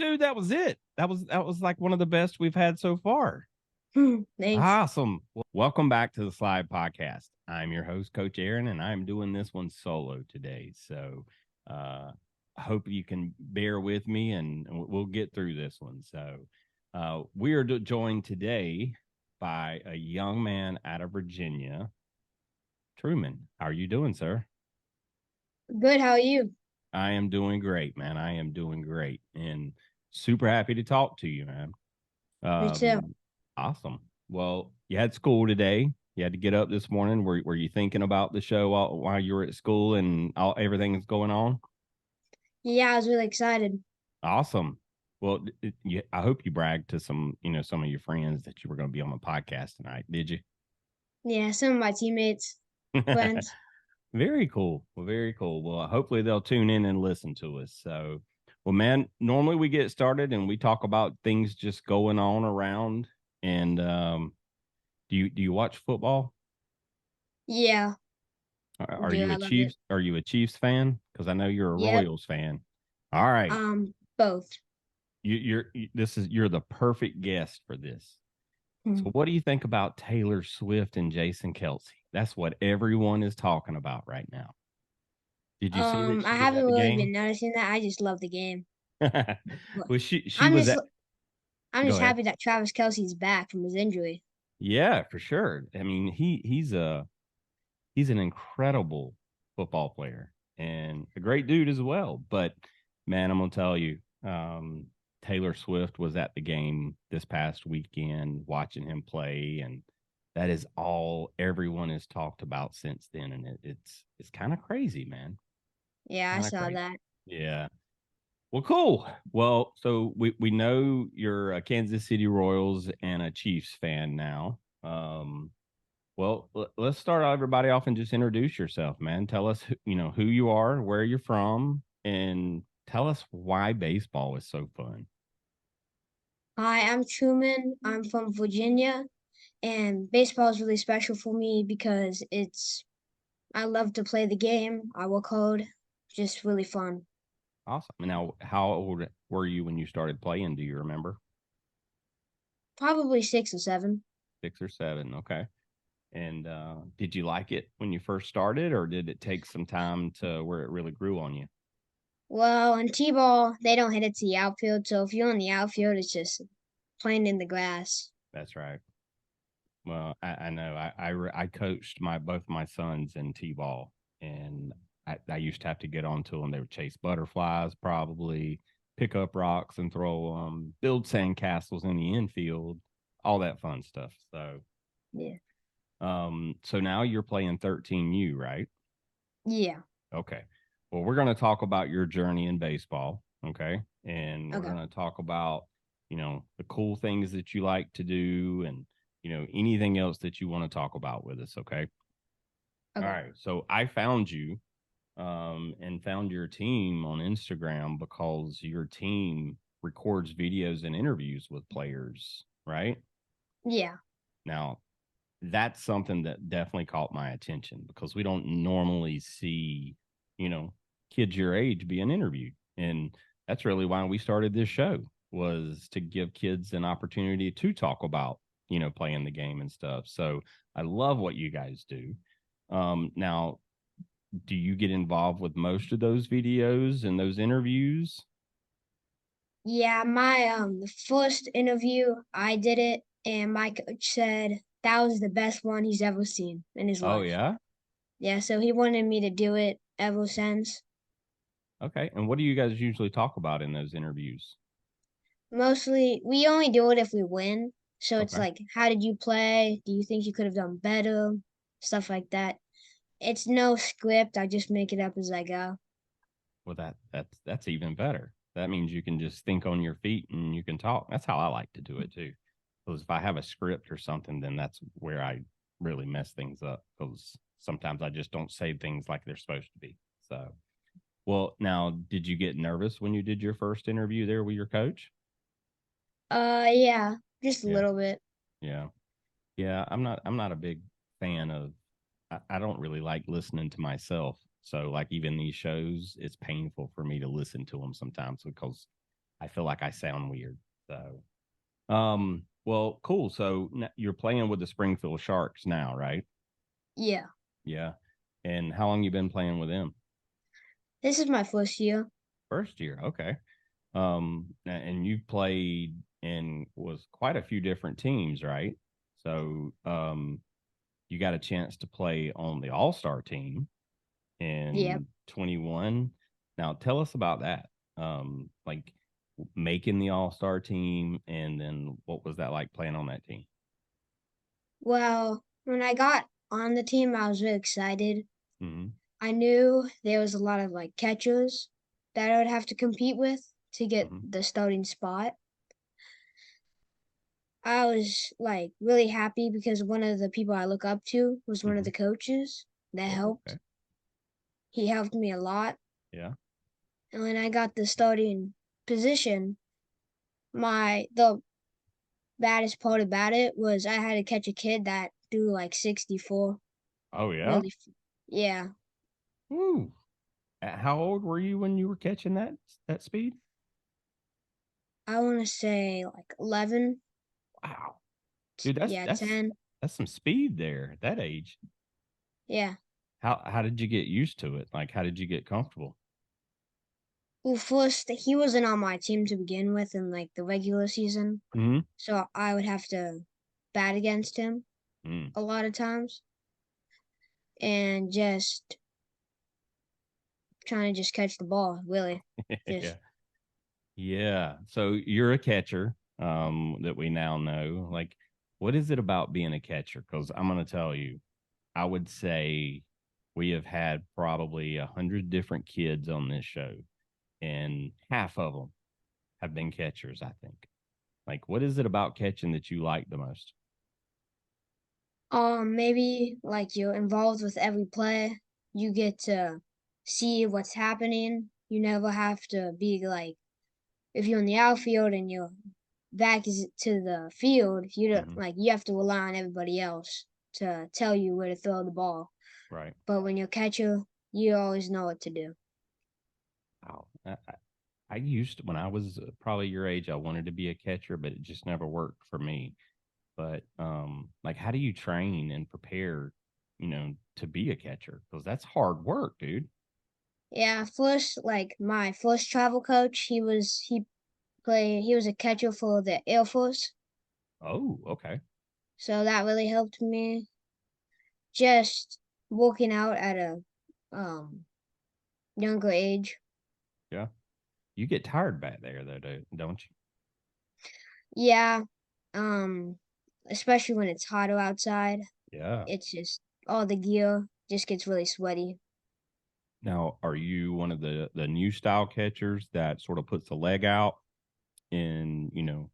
Dude, that was it. That was like one of the best we've had so far. Thanks. Awesome. Well, welcome back to the S.L.I.D.E podcast. I'm your host, Coach Aaron, and I'm doing this one solo today. So I hope you can bear with me and we'll get through this one. So we are joined today by a young man out of Virginia, Truman. How are you doing, sir? Good. How are you? I am doing great, man. I am doing great and super happy to talk to you, man. Me too. Awesome. Well, you had school today. You had to get up this morning. Were you thinking about the show while you were at school and everything is going on? Yeah, I was really excited. Awesome. Well, I hope you bragged to some of your friends that you were going to be on the podcast tonight. Did you? Yeah, some of my teammates, friends. Very cool. Well, very cool. Well, hopefully they'll tune in and listen to us. So, well, man, normally we get started and we talk about things just going on around. And do you watch football? Yeah, Are do you I a love it? Chiefs fan? Because I know you're a Yep. Royals fan. All right, Both. you're the perfect guest for this. Hmm. So, what do you think about Taylor Swift and Jason Kelsey? That's what everyone is talking about right now. Did you see that I she was haven't at the really game? been noticing that. I just love the game. But Well, she I'm was just at. I'm Go just ahead. happy that Travis Kelsey's back from his injury. Yeah, for sure. I mean, he's an incredible football player and a great dude as well. But man, I'm gonna tell you, Taylor Swift was at the game this past weekend watching him play, and that is all everyone has talked about since then. And it's kind of crazy, man. Yeah, I Kind of saw crazy. that. Yeah. Well, cool. Well, so we know you're a Kansas City Royals and a Chiefs fan now. Well, let's start everybody off and just introduce yourself, man. Tell us, who you are, where you're from, and tell us why baseball is so fun. Hi, I'm Truman. I'm from Virginia, and baseball is really special for me because I love to play the game. I work hard. Just really fun. Awesome. Now, how old were you when you started playing? Do you remember? Probably 6 or 7. 6 or 7. Okay. And did you like it when you first started, or did it take some time to where it really grew on you? Well, in T-ball, they don't hit it to the outfield, so if you're in the outfield, it's just playing in the grass. That's right. Well, I know. I coached both my sons in t-ball, and I used to have to get onto them. They would chase butterflies, probably pick up rocks and throw them, build sandcastles in the infield, all that fun stuff. So, Yeah. so now you're playing 13U, right? Yeah. Okay. Well, we're going to talk about your journey in baseball. Okay. And we're Okay. going to talk about, the cool things that you like to do and, anything else that you want to talk about with us. Okay. All Okay. right. So I found you and found your team on Instagram because your team records videos and interviews with players, right? Yeah. Now, that's something that definitely caught my attention because we don't normally see, you know, kids your age being interviewed. And that's really why we started this show was to give kids an opportunity to talk about, playing the game and stuff. So I love what you guys do. Now, do you get involved with most of those videos and those interviews? Yeah. My the first interview, I did it, and my coach said that was the best one he's ever seen in his Oh, life. yeah. Yeah. So he wanted me to do it ever since. Okay. And what do you guys usually talk about in those interviews? Mostly, we only do it if we win. So it's Okay. like, how did you play? Do you think you could have done better? Stuff like that. It's no script. I just make it up as I go. Well, that's even better. That means you can just think on your feet and you can talk. That's how I like to do it too. Because if I have a script or something, then that's where I really mess things up. Because sometimes I just don't say things like they're supposed to be. So, well, now, did you get nervous when you did your first interview there with your coach? Yeah, just a Yeah, little bit. yeah, yeah. I'm not a big fan of. I don't really like listening to myself. So, like even these shows, it's painful for me to listen to them sometimes because I feel like I sound weird. So, well, cool. So you're playing with the Springfield Sharks now, right? Yeah. Yeah. And how long you been playing with them? This is my first year. First year. Okay. And you've played in was quite a few different teams, right? So, you got a chance to play on the All-Star team Yep. in 21. Now, tell us about that. Like making the All-Star team, and then what was that like playing on that team? Well, when I got on the team, I was really excited. Mm-hmm. I knew there was a lot of like catchers that I would have to compete with to get Mm-hmm. the starting spot. I was like really happy because one of the people I look up to was one of Mm-hmm. the coaches that Oh, helped. okay. He helped me a lot. Yeah. And when I got the starting position, the baddest part about it was I had to catch a kid that threw like 64. Oh, yeah. Really, yeah. Woo. How old were you when you were catching that speed? I want to say like 11, Wow, dude, that's yeah, that's 10. that's some speed there at that age. Yeah. How did you get used to it? Like, how did you get comfortable? Well, first, he wasn't on my team to begin with in like the regular season. Mm-hmm. So I would have to bat against him Mm. a lot of times and just trying to just catch the ball, really. Yeah. Just, Yeah. So you're a catcher, that we now know. Like, what is it about being a catcher? Because I'm gonna tell you, I would say we have had probably 100 different kids on this show, and half of them have been catchers, I think. Like, what is it about catching that you like the most? maybe like you're involved with every play. You get to see what's happening. You never have to be like, if you're in the outfield and your back is to the field, you don't Hmm. like you have to rely on everybody else to tell you where to throw the ball. Right. But when you're catcher, you always know what to do. Wow. I used to, when I was probably your age, I wanted to be a catcher, but it just never worked for me. But like, how do you train and prepare, to be a catcher? Because that's hard work, dude. Yeah, first like my first travel coach, he was a catcher for the Air Force, Oh, okay. so that really helped me. Just working out at a um younger age. Yeah. You get tired back there, though, don't you? Yeah, um, especially when it's hotter outside. Yeah. It's just all the gear just gets really sweaty. Now, are you one of the new style catchers that sort of puts the leg out in,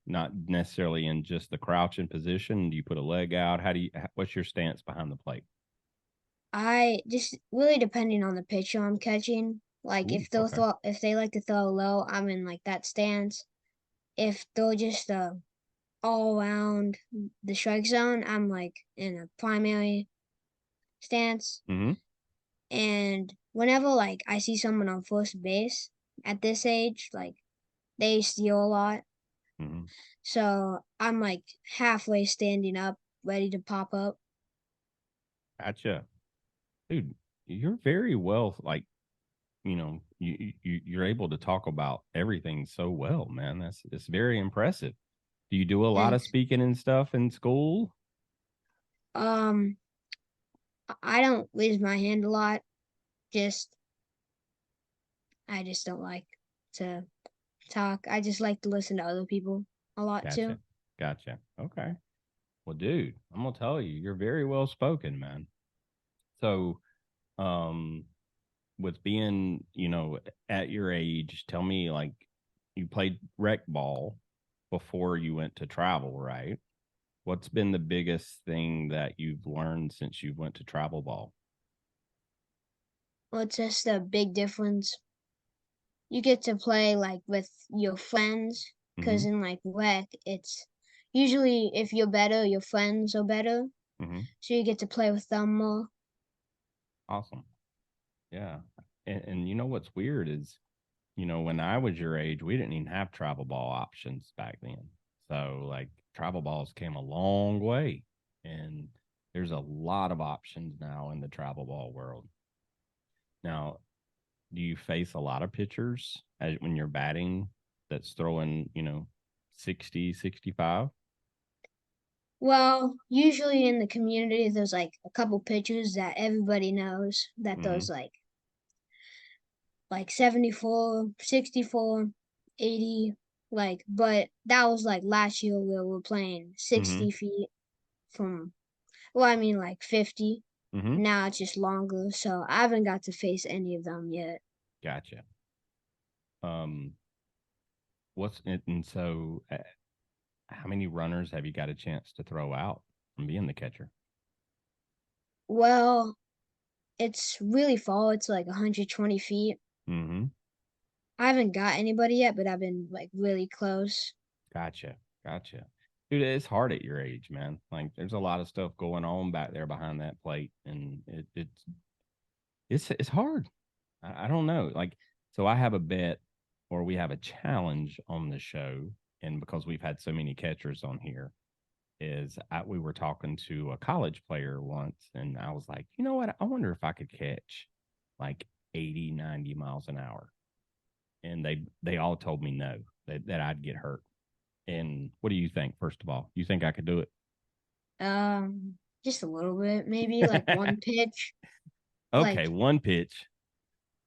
not necessarily in just the crouching position? Do you put a leg out? What's your stance behind the plate? I just really depending on the pitcher I'm catching. Like Ooh, okay. if they like to throw low, I'm in like that stance. If they're just all around the strike zone, I'm like in a primary stance. Mm-hmm. And whenever like I see someone on first base at this age, like they steal a lot. Mm-hmm. So I'm like halfway standing up, ready to pop up. Gotcha. Dude, you're very well, like, you're able to talk about everything so well, man. It's very impressive. Do you do a lot of Thanks. speaking and stuff in school? Um, I don't raise my hand a lot. Just I just don't like to talk. I just like to listen to other people a lot Gotcha. too. Gotcha. Okay. Well, dude, I'm gonna tell you, you're very well spoken, man. So, um, with being, at your age, tell me, like, you played rec ball before you went to travel, right? What's been the biggest thing that you've learned since you went to travel ball? Well, it's just a big difference. You get to play like with your friends, Mm-hmm. cause in like rec, it's usually if you're better, your friends are better, Mm-hmm. so you get to play with them more. Awesome. Yeah. And you know what's weird is when I was your age, we didn't even have travel ball options back then. So like travel balls came a long way, and there's a lot of options now in the travel ball world. Now, do you face a lot of pitchers when you're batting that's throwing, 60, 65? Well, usually in the community, there's like a couple pitchers that everybody knows that Mm-hmm. those like 74, 64, 80, like, but that was like last year where we were playing Mm-hmm. 60 feet from, well, I mean like 50. Mm-hmm. Now it's just longer, so I haven't got to face any of them yet. Gotcha. Um, what's it? And so, how many runners have you got a chance to throw out from being the catcher? Well, it's really far. It's like 120 feet. Mm-hmm. I haven't got anybody yet, but I've been like really close. Gotcha. Gotcha. Dude, it's hard at your age, man. Like there's a lot of stuff going on back there behind that plate, and it's hard. I don't know. Like, so I have a bet, or we have a challenge on the show, and because we've had so many catchers on here, we were talking to a college player once, and I was like, you know what? I wonder if I could catch like 80, 90 miles an hour. And they all told me no, that I'd get hurt. And what do you think, first of all? You think I could do Just a little bit, maybe like it? one pitch. Okay, Like one pitch.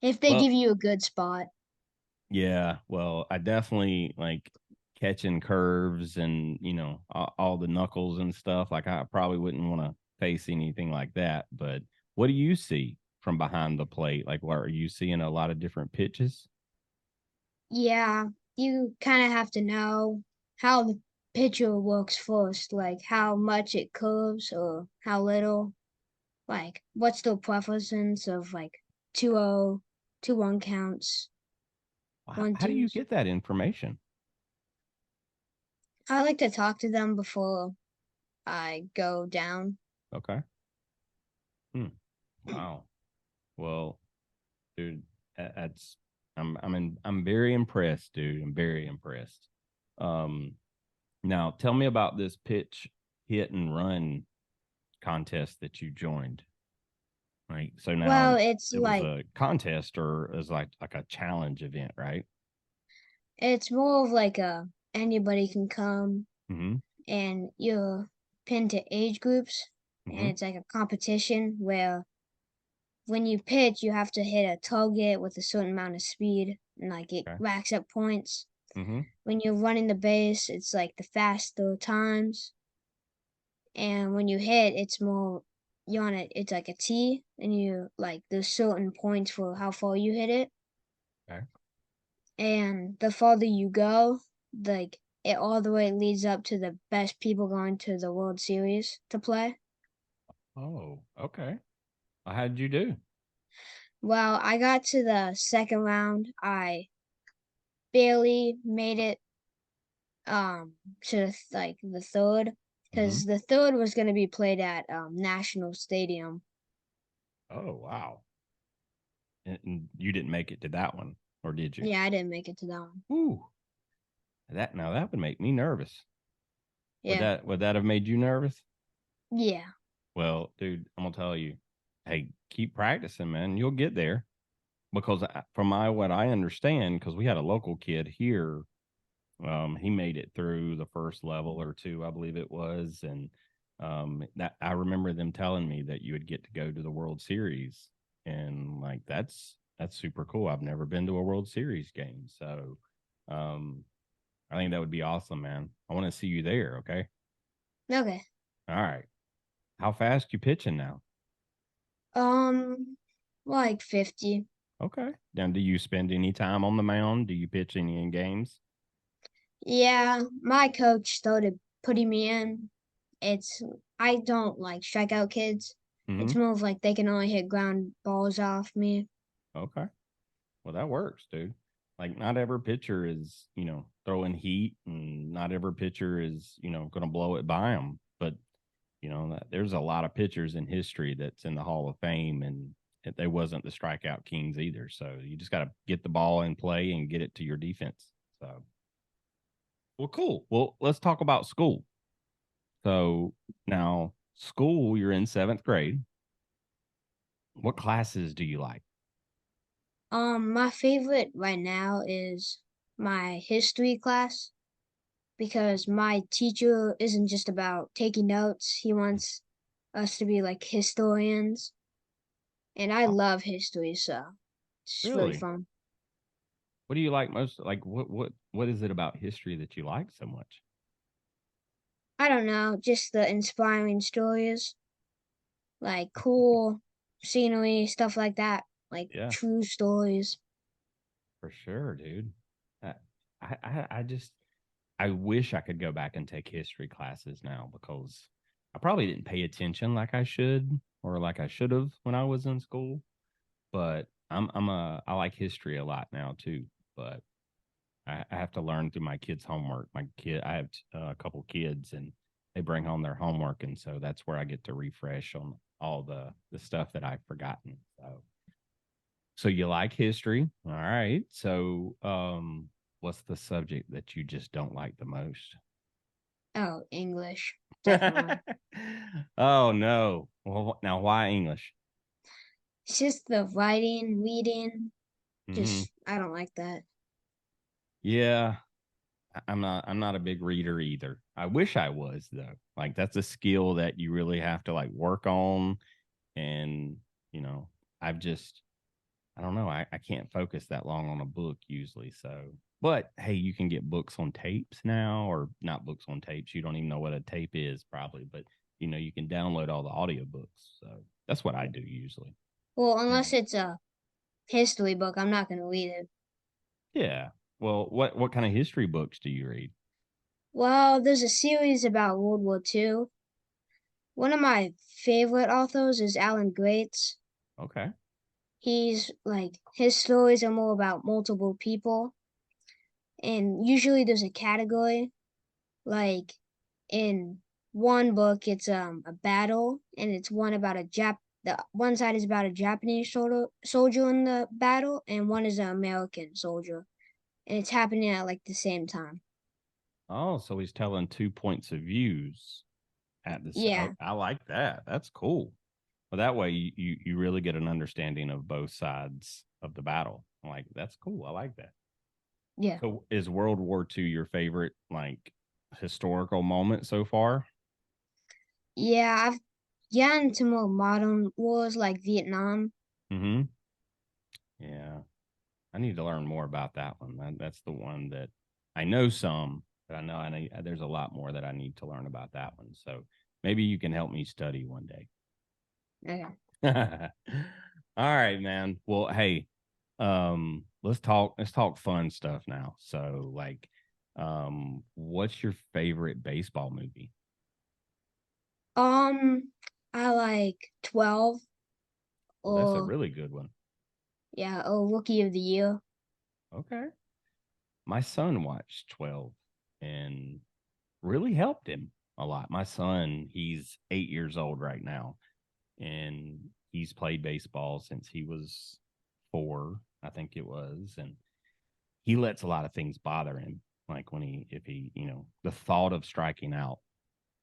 if they Well, give you a good spot. yeah, well, I definitely like catching curves and, all the knuckles and stuff. Like, I probably wouldn't want to face anything like that. But what do you see from behind the plate? Like, what are you seeing a lot of different pitches? Yeah, you kind of have to know how the pitcher works first, like how much it curves or how little. Like, what's the preference of like 2-0, 2-1 counts, How, one how do you twos. get that information? I like to talk to them before I go down. Okay. Hmm. Wow. Well, dude, that's I'm very impressed, dude. I'm very impressed. Um, Now tell me about this pitch hit and run contest that you joined. Right. So now Well, it's it was like a contest or is like a challenge event, right? it's more of like a anybody can come Mm-hmm. and you're pinned to age groups and Mm-hmm. it's like a competition where when you pitch you have to hit a target with a certain amount of speed and like it Okay. racks up points. Mm-hmm. When you're running the base, it's like the faster times. And when you hit, it's more you're on it. It's like a T, and you like there's certain points for how far you hit it. Okay. And the farther you go, like it all the way leads up to the best people going to the World Series to play. Oh, okay. Well, how did you do? Well, I got to the second round. I barely made it to like the third Mm-hmm. because the third was going to be played at National Stadium. Oh, wow. And you didn't make it to that one, or did you? Yeah, I didn't make it to that one. Ooh, that would make me nervous. Would Yeah. that have made you nervous? Yeah. Well, dude, I'm gonna tell you, hey, keep practicing, man. You'll get there. Because from what I understand, because we had a local kid here, he made it through the first level or two, I believe it was, and that I remember them telling me that you would get to go to the World Series, and like that's super cool. I've never been to a World Series game, so um, I think that would be awesome, man. I want to see you there. Okay, Okay. all right. How fast you pitching now? Um, like 50. Okay. Now, do you spend any time on the mound? Do you pitch any in games? Yeah, my coach started putting me in. It's I don't like strikeout kids. Mm-hmm. It's more of like they can only hit ground balls off me. Okay. Well, that works, dude. Like, not every pitcher is, throwing heat, and not every pitcher is, going to blow it by them. But, there's a lot of pitchers in history that's in the Hall of Fame, and they wasn't the strikeout kings either. So you just got to get the ball in play and get it to your defense. So, well, cool. Well, let's talk about school. So now, school, you're in seventh grade. What classes do you like? My favorite right now is my history class because my teacher isn't just about taking notes. He wants us to be like historians, and I Oh, love history, so it's really really? fun. What do you like most? Like, what is it about history that you like so much? I don't know, just the inspiring stories, like cool scenery, stuff like that, like Yeah, true stories. for sure, dude. I, I just, I wish I could go back and take history classes now because I probably didn't pay attention like I should or like I should have when I was in school. But I like history a lot now too. But I have to learn through my kids' homework. I have a couple kids, and they bring home their homework, and so that's where I get to refresh on all the stuff that I've forgotten. So you like history, all right? So what's the subject that you just don't like the most? Oh, English, definitely. Oh no! Well, now why English? It's just the writing, reading, Hmm. just I don't like that. Yeah, I'm not a big reader either. I wish I was though. Like that's a skill that you really have to like work on and you know, I've just I don't know, I can't focus that long on a book usually. So but hey, you can get books on tapes now or not books on tapes. You don't even know what a tape is probably, but you know, you can download all the audiobooks. So that's what I do usually. Well, unless And it's a history book, I'm not gonna read it. yeah. Well, what kind of history books do you read? Well, there's a series about World War II. One of my favorite authors is Alan Greats. Okay. He's like his stories are more about multiple people, and usually there's a category. Like in one book, it's a battle, and it's one about a Jap. The one side is about a Japanese soldier in the battle, and one is an American soldier, and it's happening at like the same time. Oh, so he's telling two points of views at this. Oh, Yeah, I like that. That's cool. Well, that way you really get an understanding of both sides of the battle. I'm like, that's cool. I like that. yeah, So is World War II your favorite like historical moment so far? yeah. I've gotten to more modern wars like Vietnam. Mm-hmm. Yeah. I need to learn more about that one. That's the one that I know some, but I know there's a lot more that I need to learn about that one. So maybe you can help me study one day. Okay. All right, man. Well, hey, let's talk fun stuff now. So like what's your favorite baseball movie? Um, I like 12 Oh, that's a or really good one. yeah, or Rookie of the Year. Okay. My son watched 12 and really helped him a lot. My son, he's 8 years old right now, and he's played baseball since he was 4, I think it was, and he lets a lot of things bother him. Like when if he, the thought of striking out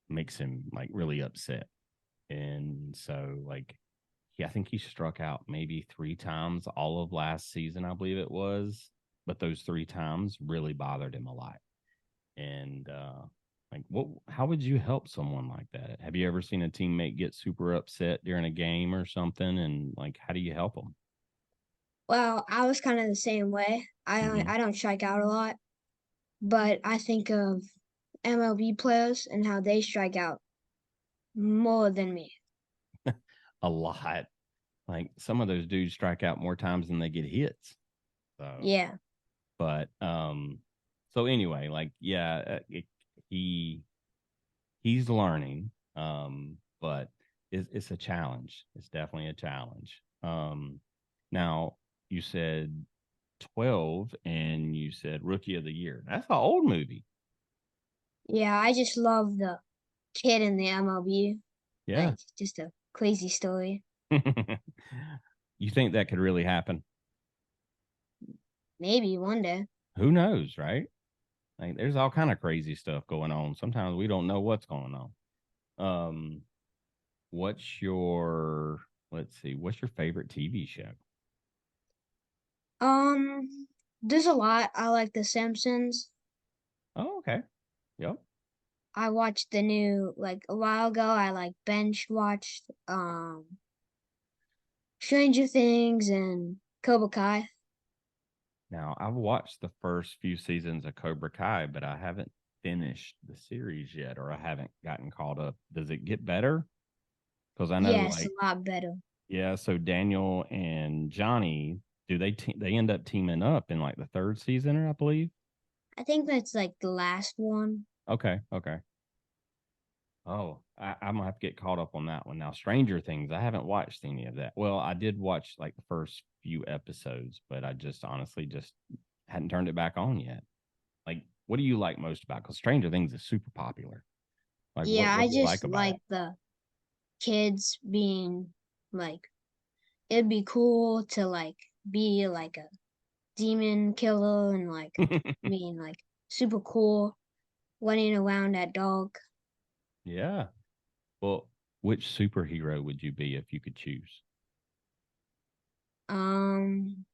makes him like really upset. And so, like, I think he struck out maybe 3 times all of last season, I believe it was. But those 3 times really bothered him a lot. And like, how would you help someone like that? Have you ever seen a teammate get super upset during a game or something? And like, how do you help them? Well, I was kind of the same way. Mm-hmm. I don't strike out a lot, but I think of MLB players and how they strike out more than me. A lot. Like some of those dudes strike out more times than they get hits. So, Yeah. but so anyway, like yeah, he he's learning, but it's a challenge. It's definitely a challenge. Now you said 12, and you said Rookie of the Year. That's an old movie. Yeah, I just love the kid in the MLB. Yeah. Like just a crazy story. You think that could really happen? Maybe one day. Who knows, right? Like, there's all kind of crazy stuff going on. Sometimes we don't know what's going on. Um, what's your let's see, what's your favorite TV show? Um, there's a lot. I like The Simpsons. Oh, okay. Yep. I watched the new like a while ago. I like bench watched Stranger Things and Cobra Kai. Now, I've watched the first few seasons of Cobra Kai, but I haven't finished the series yet, or I haven't gotten caught up. Does it get better? Because I know, Yeah, it's a like, lot better. yeah. So Daniel and Johnny, do they end up teaming up in like the third season, or I believe? I think that's like the last one. Okay, okay. Oh, I'm gonna have to get caught up on that one now. Stranger Things, I haven't watched any of that. Well, I did watch like the first few episodes, but I just honestly just hadn't turned it back on yet. Like, what do you like most about? Because Stranger Things is super popular. Like, Yeah, what I do you like just about like it? the kids being like it'd be cool to like be like a demon killer and like being like super cool running around that dog. Yeah. Well, which superhero would you be if you could choose? Um,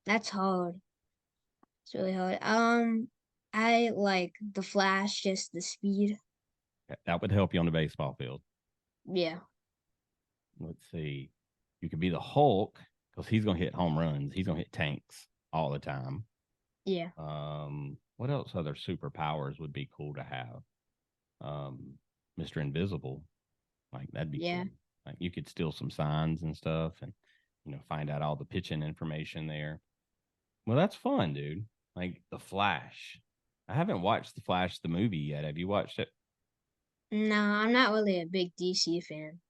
that's hard. It's really hard. I like the Flash, just the speed. That would help you on the baseball field. Yeah, Let's see. You could be the Hulk because he's gonna hit home runs. He's gonna hit tanks all the time. yeah, What else other superpowers would be cool to have? Um, Mr. Invisible, like that'd be yeah, cool. Like you could steal some signs and stuff and find out all the pitching information there. Well, that's fun, dude. Like The Flash. I haven't watched The Flash the movie yet. Have you watched it? no, I'm not really a big DC fan.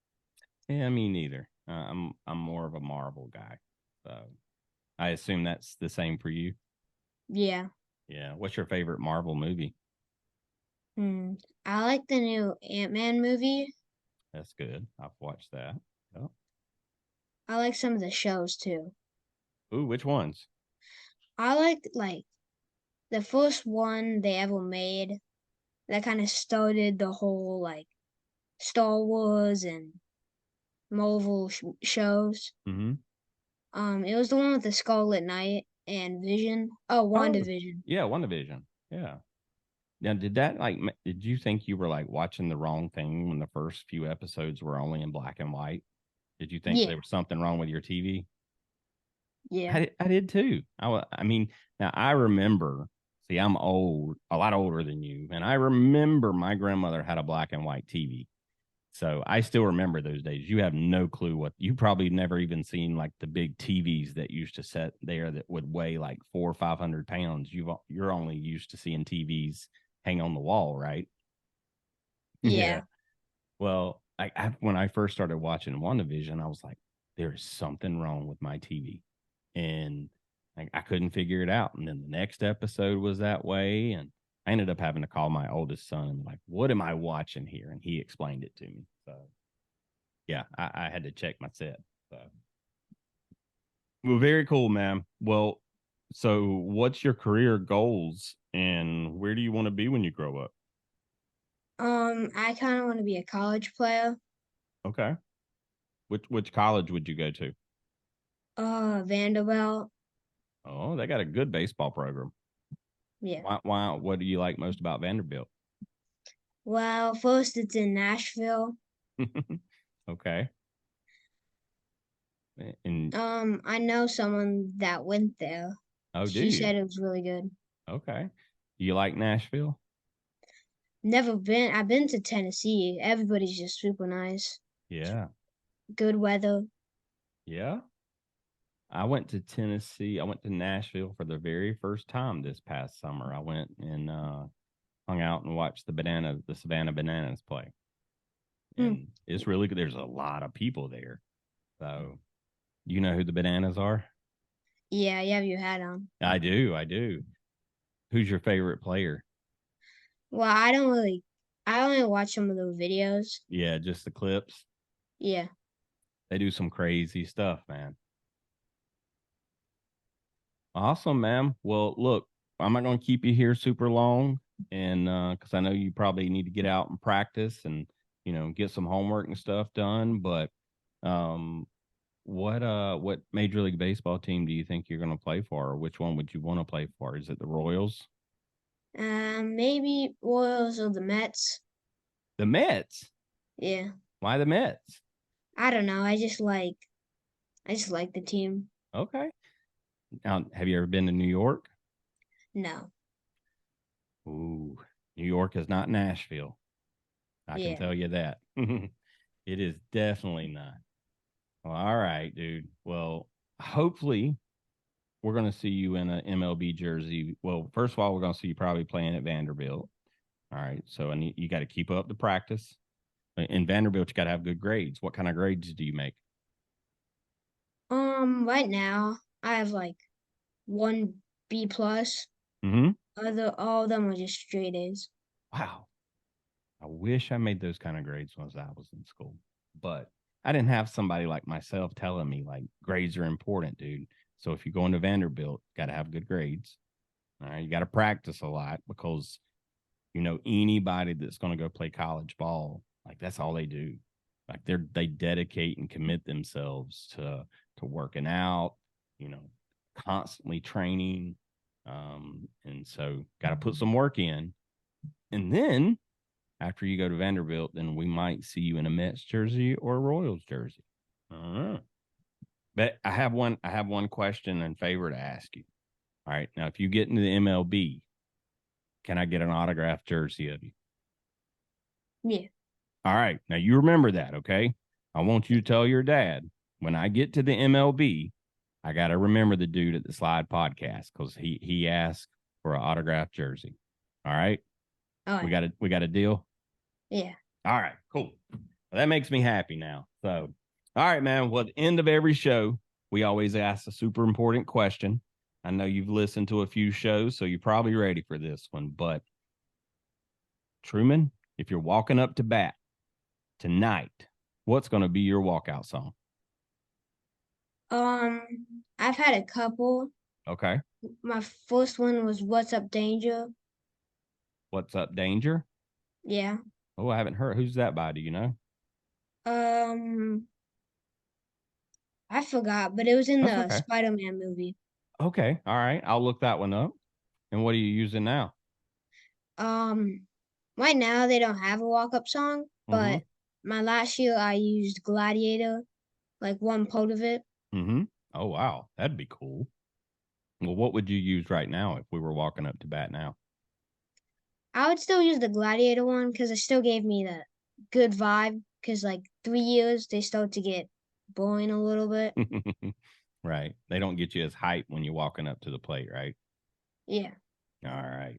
Yeah, me neither. I'm more of a Marvel guy. So I assume that's the same for you. Yeah. Yeah. What's your favorite Marvel movie? Hmm. I like the new Ant-Man movie. That's good. I've watched that. Oh. I like some of the shows too. Ooh, which ones? I like the first one they ever made that kind of started the whole like Star Wars and Marvel shows. Mm-hmm. It was the one with the Scarlet Knight and Vision. Oh, Oh, WandaVision. yeah, WandaVision. Yeah. Now, did you think you were like watching the wrong thing when the first few episodes were only in black and white? Did you think there Yeah, was something wrong with your TV? yeah, I did too. I mean, now I remember, see, I'm old, a lot older than you, and I remember my grandmother had a black and white TV. So I still remember those days. You have no clue what you probably never even seen like the big TVs that used to set there that would weigh like 400 or 500 pounds. You're only used to seeing TVs hang on the wall, right? Yeah. yeah, Well, when I first started watching WandaVision, I was like, there is something wrong with my TV. And like I couldn't figure it out. And then the next episode was that way. And I ended up having to call my oldest son and be like, what am I watching here? And he explained it to me. So yeah, I had to check my set. So well, very cool, man. Well, so what's your career goals and where do you want to be when you grow up? I kind of want to be a college player. Okay. Which college would you go to? Vanderbilt. Oh, they got a good baseball program. Yeah. Why what do you like most about Vanderbilt? Well, first it's in Nashville. Okay. And I know someone that went there. oh, do She you? said it was really good. Okay. Do you like Nashville? Never been. I've been to Tennessee. Everybody's just super nice. Yeah. Good weather. Yeah. I went to Tennessee. I went to Nashville for the very first time this past summer. I went and hung out and watched the Savannah Bananas play. Hmm. And it's really good. There's a lot of people there. So, you know who the Bananas are? Yeah, yeah, you had on. I do. I do. Who's your favorite player? Well, I don't really. I only watch some of the videos. Yeah, just the clips. Yeah, They do some crazy stuff, man. Awesome, man. Well, look, I'm not going to keep you here super long, and because I know you probably need to get out and practice and get some homework and stuff done. But um, what Major League Baseball team do you think you're going to play for, or which one would you want to play for? Is it the Royals? Maybe Royals or the Mets. The Mets? Yeah. Why the Mets? I don't know. I just like the team. Okay. Now, have you ever been to New York? No. Ooh, New York is not Nashville. I can Yeah. tell you that. It is definitely not. Well, all right, dude. Well, hopefully we're going to see you in an MLB jersey. Well, first of all, we're going to see you probably playing at Vanderbilt. All right. So you got to keep up the practice. In Vanderbilt, you got to have good grades. What kind of grades do you make? Right now I have like one B plus. Mm-hmm. Other all of them are just straight A's. Wow. I wish I made those kind of grades when I was in school, but I didn't have somebody like myself telling me like grades are important, dude. So if you go into Vanderbilt, got to have good grades. All right, you got to practice a lot because anybody that's going to go play college ball, like that's all they do. Like they dedicate and commit themselves to working out, you know, constantly training, and so got to put some work in, and then after you go to Vanderbilt, then we might see you in a Mets jersey or a Royals jersey. But I have one question and favor to ask you. All right. Now, if you get into the MLB, can I get an autographed jersey of you? Yeah. All right. Now you remember that, okay? I want you to tell your dad when I get to the MLB, I gotta remember the dude at the Slide podcast because he asked for an autographed jersey. All right. All We right. got a deal. Yeah. All right, cool. Well, that makes me happy now. So, all right, man. Well, at the end of every show, we always ask a super important question. I know you've listened to a few shows, so you're probably ready for this one. But, Truman, if you're walking up to bat tonight, what's going to be your walkout song? Um, I've had a couple. Okay. My first one was "What's Up, Danger." What's up, Danger? Yeah. Oh, I haven't heard. Who's that by? Do you know? Um, I forgot, but it was in That's the okay. Spider-Man movie. Okay. All right. I'll look that one up. And what are you using now? Um, right now they don't have a walk-up song, Mm-hmm. but my last year I used Gladiator, like one part of it. Mm-hmm. Oh, wow. That'd be cool. Well, what would you use right now if we were walking up to bat now? I would still use the Gladiator one because it still gave me the good vibe. Because like 3 years, they start to get boring a little bit. Right. They don't get you as hype when you're walking up to the plate, right? Yeah. All right.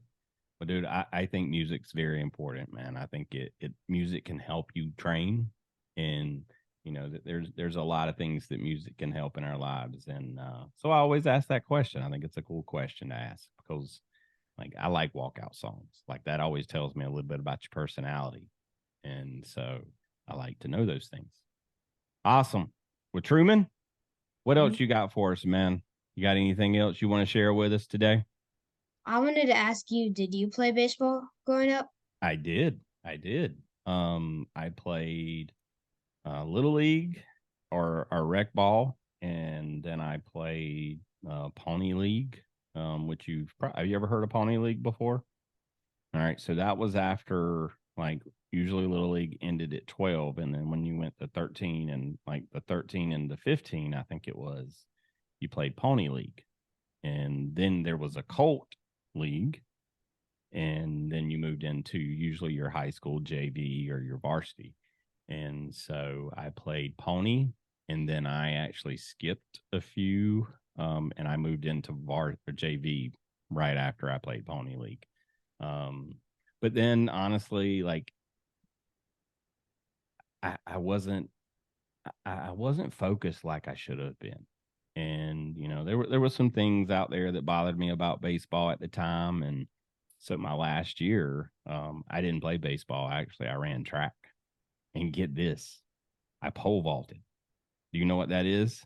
Well, dude, I think music's very important, man. I think it music can help you train, and that there's a lot of things that music can help in our lives, and so I always ask that question. I think it's a cool question to ask because, like, I like walkout songs. Like that always tells me a little bit about your personality, and so I like to know those things. Awesome. Well, Truman, what Mhm. else you got for us, man? You got anything else you want to share with us today? I wanted to ask you, did you play baseball growing up? I did. I did. I played little league or rec ball, and then I played pony league. Which have you ever heard of pony league before? All right, so that was after like usually little league ended at 12, and then when you went to 13 and like the 13 and the 15, I think it was, you played pony league, and then there was a colt league, and then you moved into usually your high school JV or your varsity. And so I played pony, and then I actually skipped a few, and I moved into or JV right after I played pony league. Um, but then honestly, like I wasn't I wasn't focused like I should have been. And there were some things out there that bothered me about baseball at the time, and so my last year, I didn't play baseball. Actually, I ran track, and get this, I pole vaulted. Do you know what that is?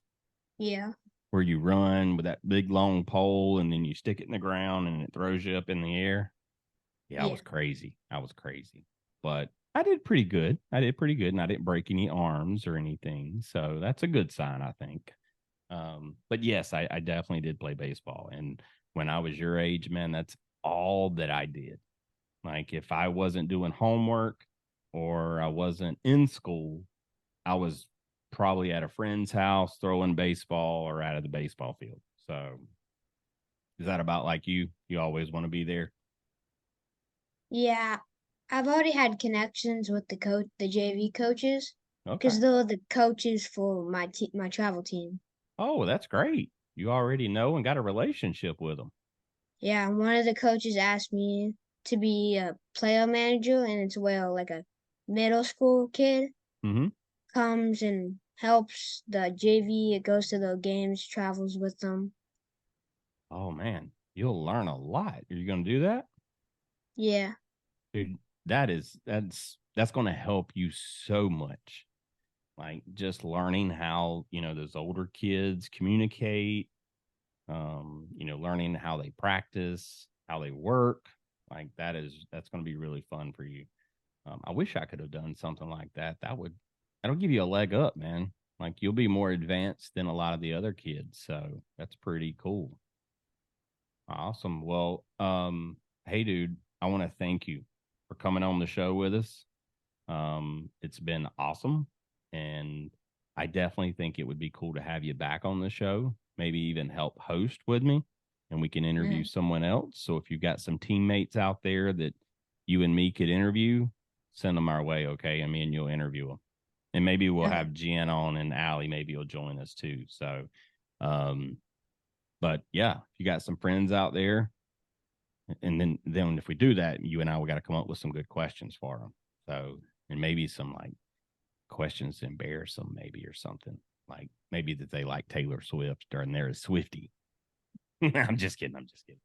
Yeah. where you run with that big long pole and then you stick it in the ground and it throws you up in the air. Yeah, I Yeah. was crazy. I was crazy. But I did pretty good. I did pretty good and I didn't break any arms or anything. So that's a good sign, I think. But yes, I definitely did play baseball. And when I was your age, man, that's all that I did. Like if I wasn't doing homework or I wasn't in school, I was probably at a friend's house throwing baseball or out of the baseball field. So is that about like you? You always want to be there? Yeah. I've already had connections with the JV coaches, Okay. because they're the coaches for my travel team. Oh, that's great. You already know and got a relationship with them. Yeah, one of the coaches asked me to be a player manager, and it's where like a middle school kid Mm-hmm. comes and helps the JV. It goes to the games, travels with them. Oh man, you'll learn a lot. Are you going to do that? Yeah, Dude, that's going to help you so much. Like just learning how, those older kids communicate, learning how they practice, how they work. Like that's going to be really fun for you. I wish I could have done something like that. That'll give you a leg up, man. Like you'll be more advanced than a lot of the other kids. So that's pretty cool. Awesome. Well, hey dude, I want to thank you for coming on the show with us. It's been awesome. And I definitely think it would be cool to have you back on the show, maybe even help host with me, and we can interview yeah, someone else. So if you've got some teammates out there that you and me could interview, send them our way, okay? And me and you'll interview them. And maybe we'll okay. have Jen on and Allie, maybe you'll join us too. So, um, but yeah, if you got some friends out there, and then if we do that, you and I we got to come up with some good questions for them. So, and maybe some like questions to embarrass them, maybe, or something like maybe that they like Taylor Swift or and they're a Swifty. I'm just kidding. I'm just kidding.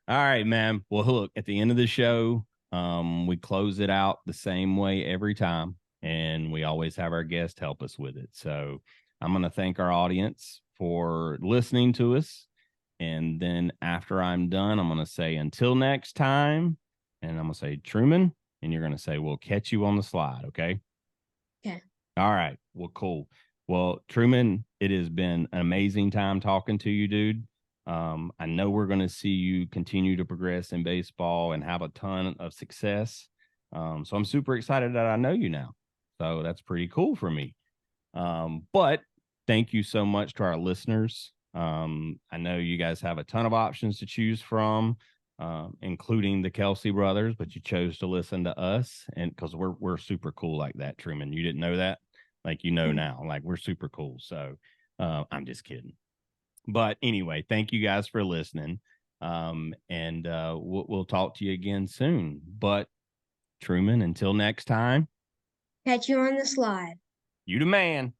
All right, man. Well, look, at the end of the show, we close it out the same way every time, and we always have our guest help us with it. So I'm going to thank our audience for listening to us. And then after I'm done, I'm going to say until next time. And I'm going to say Truman. And you're going to say, we'll catch you on the slide. Okay. Okay. All right. Well, cool. Well, Truman, it has been an amazing time talking to you, dude. I know we're going to see you continue to progress in baseball and have a ton of success. So I'm super excited that I know you now. So that's pretty cool for me. But thank you so much to our listeners. I know you guys have a ton of options to choose from, including the Kelsey brothers, but you chose to listen to us, and because we're super cool like that, Truman. You didn't know that, like now, like we're super cool. So I'm just kidding. But anyway, thank you guys for listening. And we'll talk to you again soon. But Truman, until next time, Catch you on the slide. you the man.